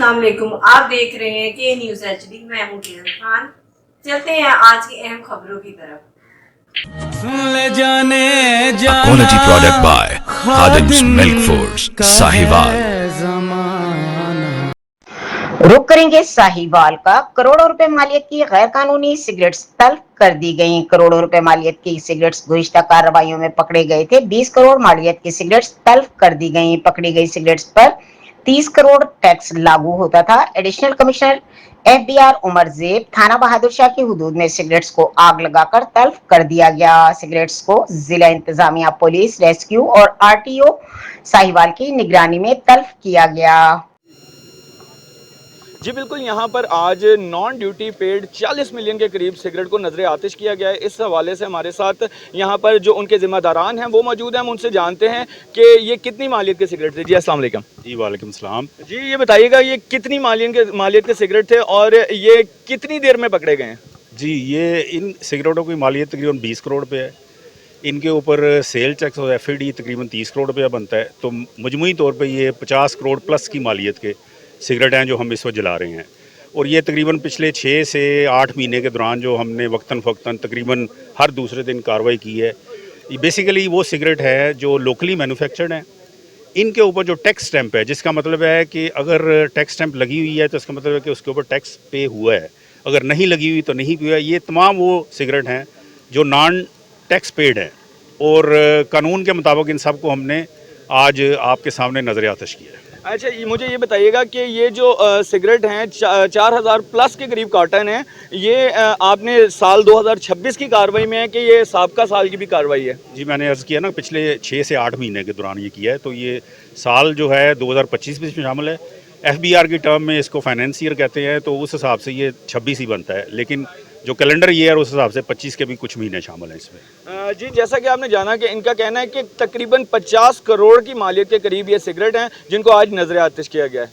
अस्सलाम वालेकुम, आप देख रहे हैं के न्यूज़ HD। मैं हूं किरण खान। चलते हैं आज की अहम खबरों की तरफ। A quality product by Khadim's Milk Foods, Sahiwal. रुक करेंगे साहिवाल का। करोड़ों रुपए मालियत की गैर कानूनी सिगरेट्स तल्फ कर दी गईं। करोड़ों रुपए मालियत की सिगरेट्स गुज़िश्ता कार्रवाइयों में पकड़े गए थे। 20 करोड़ मालियत की सिगरेट्स तल्फ कर दी गईं। पकड़ी गई सिगरेट्स पर 30 करोड़ टैक्स लागू होता था। Additional commissioner FBI Umar Zeb थाना बहादुर शाह की हुदूद में सिगरेट्स को आग लगाकर तल्फ कर दिया गया। सिगरेट्स को जिला इंतजामिया, पुलिस, रेस्क्यू और RTO साहिवाल की निगरानी में तल्फ किया गया। जी बिल्कुल, यहाँ पर आज नॉन ड्यूटी पेड 40 मिलियन के करीब सिगरेट को नजर आतिश किया गया है। इस हवाले से हमारे साथ यहाँ पर जो उनके जिम्मेदारान हैं वो मौजूद हैं। हम उनसे जानते हैं कि ये कितनी मालियत के सिगरेट थे। जी अस्सलाम वालेकुम। जी वालेकुम सलाम। जी ये बताइएगा, ये कितनी मालियत के सिगरेट थे और ये कितनी देर में पकड़े गए हैं? जी ये इन सिगरेटों की मालियत तकरीबन 20 करोड़ रुपये है। इनके ऊपर सेल टैक्स और FAD तकरीबन 30 करोड़ रुपया बनता है। तो मजमूई तौर पे ये 50 करोड़ प्लस की मालियत के सिगरेट हैं जो हम इस वक्त जला रहे हैं। और ये तकरीबन पिछले 6 से 8 महीने के दौरान जो हमने वक्तन फ़क्तन तकरीबन हर दूसरे दिन कार्रवाई की है। ये बेसिकली वो सिगरेट है जो लोकली मैन्युफैक्चर्ड है। इनके ऊपर जो टैक्स स्टैंप है, जिसका मतलब है कि अगर टैक्स स्टैंप लगी हुई है तो इसका मतलब है कि उसके ऊपर टैक्स पे हुआ है, अगर नहीं लगी हुई तो नहीं हुआ है। ये तमाम वो सिगरेट हैं जो नॉन टैक्स पेड हैं और कानून के मुताबिक इन सब को हमने आज आपके सामने नजर आतिश किया है। अच्छा, मुझे ये बताइएगा कि ये जो सिगरेट हैं 4000 प्लस के करीब कार्टन हैं, ये आपने साल 2026 की कार्रवाई में है कि ये साबका साल की भी कार्रवाई है? जी मैंने अर्ज़ किया ना, पिछले 6 से 8 महीने के दौरान ये किया है। तो ये साल जो है 2025 में इसमें शामिल है। FBR की टर्म में इसको फाइनेंस ईयर कहते हैं, तो उस हिसाब से ये 26 ही बनता है। लेकिन जो कैलेंडर ईयर उस हिसाब से 25 के भी कुछ महीने शामिल हैं इसमें। जी जैसा कि आपने जाना कि इनका कहना है कि तकरीबन 50 करोड़ की मालियत के करीब ये सिगरेट हैं जिनको आज नजर आतिश किया गया है।